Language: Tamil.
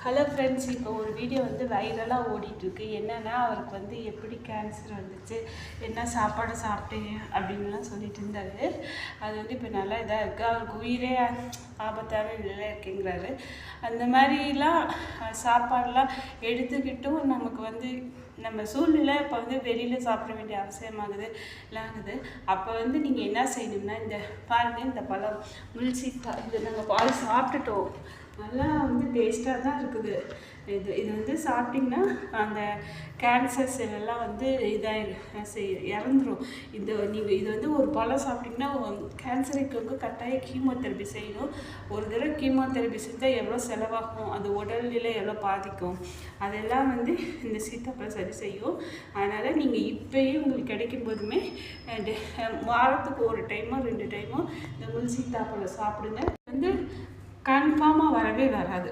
ஹலோ ஃப்ரெண்ட்ஸ், இப்போ ஒரு வீடியோ வந்து வைரலாக ஓடிட்டுருக்கு. என்னென்னா, அவருக்கு வந்து எப்படி கேன்சர் வந்துச்சு, என்ன சாப்பாடு சாப்பிட்டீங்க அப்படின்லாம் சொல்லிட்டு இருந்தார். அது வந்து இப்போ நல்லா இதாக இருக்குது. அவருக்கு உயிரே ஆபத்தான நிலையில் இருக்குங்கிறாரு. அந்த மாதிரிலாம் சாப்பாடெலாம் எடுத்துக்கிட்டும் நமக்கு வந்து நம்ம சூழ்நிலை இப்போ வந்து வெளியில் சாப்பிட வேண்டிய அவசியமாகுது இல்லாங்குது. அப்போ வந்து நீங்கள் என்ன செய்யணும்னா, இந்த பாருங்கள், இந்த பழம் முல்சீத்தா, இது நாங்கள் பால் சாப்பிட்டுட்டோம். நல்லா வந்து டேஸ்ட்டாக தான் இருக்குது. இது வந்து சாப்பிட்டிங்கன்னா அந்த கேன்சர் செல்லெல்லாம் வந்து இறந்துடும். நீங்கள் இது வந்து ஒரு பழம் சாப்பிட்டிங்கன்னா கேன்சருக்கு கட்டாயம் கீமோதெரப்பி செய்யணும். ஒரு தடவை கீமோதெரப்பி செஞ்சால் எவ்வளோ செலவாகும், அது உடல்நிலை எவ்வளோ பாதிக்கும், அதெல்லாம் வந்து இந்த சீத்தாப்பழம் சரி செய்யும். அதனால் நீங்கள் இப்போயே உங்களுக்கு கிடைக்கும் போதுமே வாரத்துக்கு ஒரு டைமோ 2 டைமோ இந்த முள் சீத்தாப்பழம் சாப்பிடுங்க. வந்து கன்ஃபார்மாக வரவே வராது.